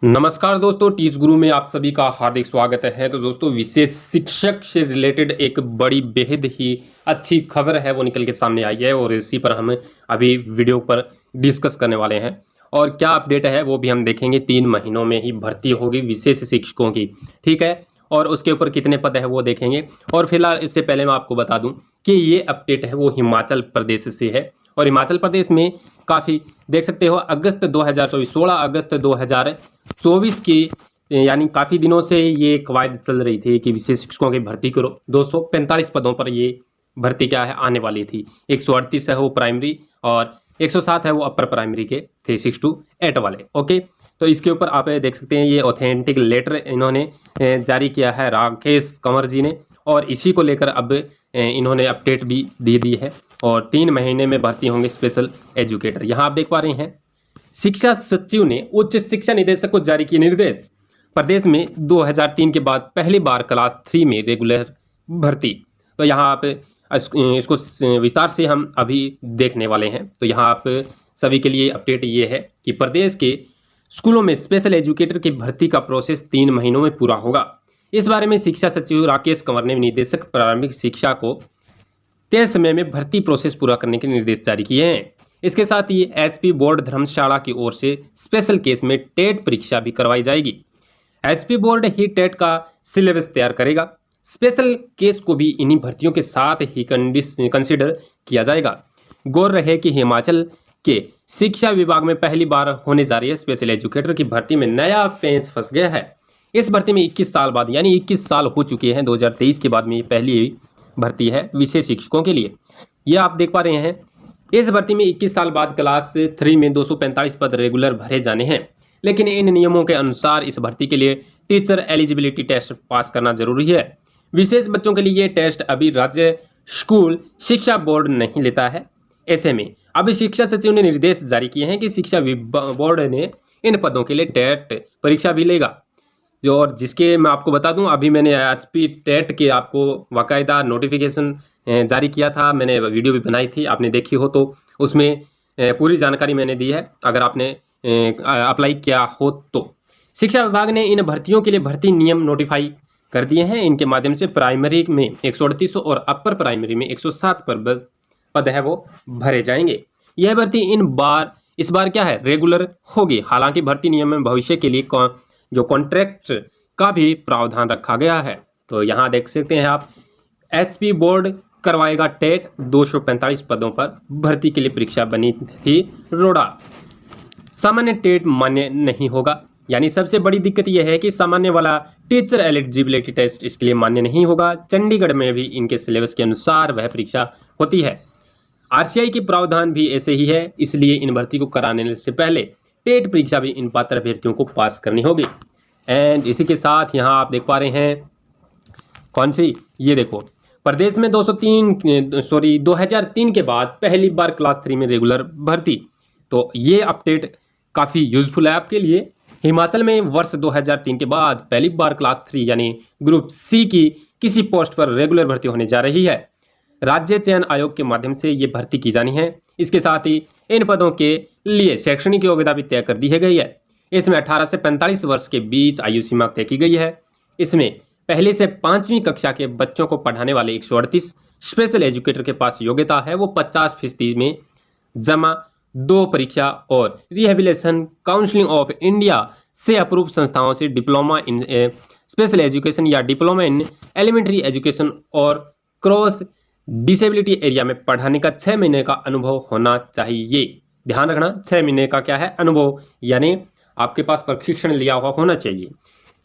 नमस्कार दोस्तों, टीच गुरु में आप सभी का हार्दिक स्वागत है। तो दोस्तों, विशेष शिक्षक से रिलेटेड एक बड़ी बेहद ही अच्छी खबर है वो निकल के सामने आई है और इसी पर हम अभी वीडियो पर डिस्कस करने वाले हैं। और क्या अपडेट है वो भी हम देखेंगे। 3 महीनों में ही भर्ती होगी विशेष शिक्षकों की, ठीक है। और उसके ऊपर कितने पद है वो देखेंगे। और फिलहाल इससे पहले मैं आपको बता दूं कि ये अपडेट है वो हिमाचल प्रदेश से है। और हिमाचल प्रदेश में काफ़ी देख सकते हो, अगस्त 2024 16 अगस्त 2024 की यानी काफ़ी दिनों से ये कवायद चल रही थी कि विशेष शिक्षकों की भर्ती करो। 245 पदों पर ये भर्ती क्या है आने वाली थी। 138 है वो प्राइमरी और 107 है वो अपर प्राइमरी के थे 6 to 8 वाले। ओके, तो इसके ऊपर आप देख सकते हैं ये ऑथेंटिक लेटर इन्होंने जारी किया है राकेश कंवर जी ने। और इसी को लेकर अब इन्होंने अपडेट भी दे दी है। और 3 महीने में भर्ती होंगे स्पेशल एजुकेटर। यहाँ आप देख पा रहे हैं, शिक्षा सचिव ने उच्च शिक्षा निदेशक को जारी किए निर्देश। प्रदेश में 2003 के बाद पहली बार क्लास 3 में रेगुलर भर्ती। तो यहाँ आप इसको विस्तार से हम अभी देखने वाले हैं। तो यहाँ आप सभी के लिए अपडेट ये है कि प्रदेश के स्कूलों में स्पेशल एजुकेटर की भर्ती का प्रोसेस 3 महीनों में पूरा होगा। इस बारे में शिक्षा सचिव राकेश कंवर ने निदेशक प्रारंभिक शिक्षा को तय समय में भर्ती प्रोसेस पूरा करने के निर्देश जारी किए हैं। इसके साथ ही एचपी बोर्ड धर्मशाला की ओर से स्पेशल केस में टेट परीक्षा भी करवाई जाएगी। एचपी बोर्ड ही टेट का सिलेबस तैयार करेगा। स्पेशल केस को भी इन्हीं भर्तियों के साथ ही कंसिडर किया जाएगा। गौर रहे कि हिमाचल के शिक्षा विभाग में पहली बार होने जा रही है स्पेशल एजुकेटर की भर्ती में नया पेंच फंस गया है। इस भर्ती में 21 साल बाद यानी 21 साल हो चुके हैं। 2023 के बाद में ये पहली भर्ती है विशेष शिक्षकों के लिए। ये आप देख पा रहे हैं, इस भर्ती में 21 साल बाद क्लास 3 में 245 पद रेगुलर भरे जाने हैं। लेकिन इन नियमों के अनुसार इस भर्ती के लिए टीचर एलिजिबिलिटी टेस्ट पास करना जरूरी है। विशेष बच्चों के लिए ये टेस्ट अभी राज्य स्कूल शिक्षा बोर्ड नहीं लेता है। ऐसे में अभी शिक्षा सचिव ने निर्देश जारी किए हैं कि शिक्षा बोर्ड ने इन पदों के लिए टेट परीक्षा भी लेगा। जो और जिसके मैं आपको बता दूं, अभी मैंने एचपी टेट के आपको बाकायदा नोटिफिकेशन जारी किया था। मैंने वीडियो भी बनाई थी, आपने देखी हो तो उसमें पूरी जानकारी मैंने दी है अगर आपने अप्लाई किया हो तो। शिक्षा विभाग ने इन भर्तियों के लिए भर्ती नियम नोटिफाई कर दिए हैं। इनके माध्यम से प्राइमरी में 138 और अपर प्राइमरी में 107 पद है वो भरे जाएंगे। यह भर्ती इस बार क्या है रेगुलर होगी। हालांकि भर्ती नियम में भविष्य के लिए जो कॉन्ट्रैक्ट का भी प्रावधान रखा गया है। तो यहाँ देख सकते हैं आप, एचपी बोर्ड करवाएगा टेट। 245 पदों पर भर्ती के लिए परीक्षा बनी थी रोड़ा। सामान्य टेट मान्य नहीं होगा। यानी सबसे बड़ी दिक्कत यह है कि सामान्य वाला टीचर एलिजिबिलिटी टेस्ट इसके लिए मान्य नहीं होगा। चंडीगढ़ में भी इनके सिलेबस के अनुसार वह परीक्षा होती है। आरसीआई के प्रावधान भी ऐसे ही है, इसलिए इन भर्ती को कराने से पहले टेट परीक्षा भी इन पात्र अभ्यर्थियों को पास करनी होगी। एंड इसी के साथ यहाँ आप देख पा रहे हैं कौन सी, ये देखो, प्रदेश में 2003 के बाद पहली बार क्लास 3 में रेगुलर भर्ती। तो ये अपडेट काफ़ी यूजफुल है आपके लिए। हिमाचल में वर्ष 2003 के बाद पहली बार क्लास 3 यानी ग्रुप सी की किसी पोस्ट पर रेगुलर भर्ती होने जा रही है। राज्य चयन आयोग के माध्यम से ये भर्ती की जानी है। इसके साथ ही इन पदों के लिए शैक्षणिक योग्यता भी तय कर दी है गई है। इसमें 18 से 45 वर्ष के बीच आयु सीमा तय की गई है। इसमें पहले से 5वीं कक्षा के बच्चों को पढ़ाने वाले 138 स्पेशल एजुकेटर के पास योग्यता है वो 50% में जमा 2 परीक्षा और रिहेबिलिटेशन काउंसिलिंग ऑफ इंडिया से अप्रूव संस्थाओं से डिप्लोमा इन स्पेशल एजुकेशन या डिप्लोमा इन एलिमेंट्री एजुकेशन और क्रॉस डिसेबिलिटी एरिया में पढ़ाने का 6 महीने का अनुभव होना चाहिए। ध्यान रखना, 6 महीने का क्या है अनुभव, यानी आपके पास प्रशिक्षण लिया हुआ होना चाहिए।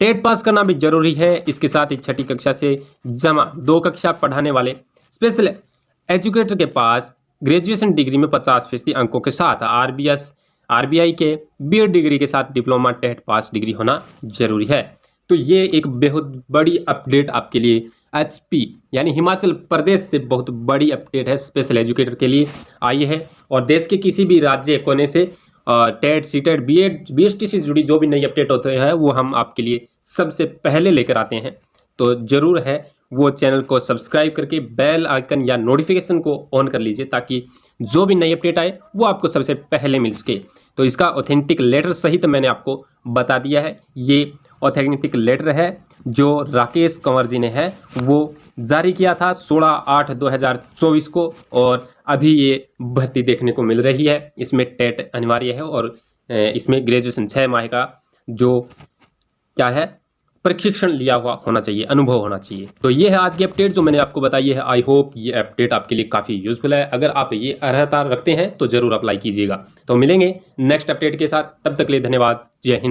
टेट पास करना भी जरूरी है। इसके साथ ही 6ठी कक्षा से जमा 2 कक्षा पढ़ाने वाले स्पेशल एजुकेटर के पास ग्रेजुएशन डिग्री में 50% अंकों के साथ आरबीआई के बीएड डिग्री के साथ डिप्लोमा टेट पास डिग्री होना जरूरी है। तो ये एक बेहद बड़ी अपडेट आपके लिए एचपी यानी हिमाचल प्रदेश से बहुत बड़ी अपडेट है स्पेशल एजुकेटर के लिए आई है। और देश के किसी भी राज्य कोने से टेट सीटेट बीएड बीएसटी से जुड़ी जो भी नई अपडेट होते हैं वो हम आपके लिए सबसे पहले लेकर आते हैं। तो जरूर है वो चैनल को सब्सक्राइब करके बेल आइकन या नोटिफिकेशन को ऑन कर लीजिए ताकि जो भी नई अपडेट आए वो आपको सबसे पहले मिल सके। तो इसका ऑथेंटिक लेटर सहित मैंने आपको बता दिया है। ये ऑथेंटिक लेटर है जो राकेश कंवर जी ने है वो जारी किया था 16/8/2024 को, और अभी ये भर्ती देखने को मिल रही है। इसमें टेट अनिवार्य है और इसमें ग्रेजुएशन 6 माह का जो क्या है प्रशिक्षण लिया हुआ होना चाहिए, अनुभव होना चाहिए। तो ये है आज की अपडेट जो मैंने आपको बताई है। आई होप ये अपडेट आपके लिए काफ़ी यूजफुल है। अगर आप ये अर्हता रखते हैं तो जरूर अप्लाई कीजिएगा। तो मिलेंगे नेक्स्ट अपडेट के साथ, तब तक के लिए धन्यवाद। जय हिंद।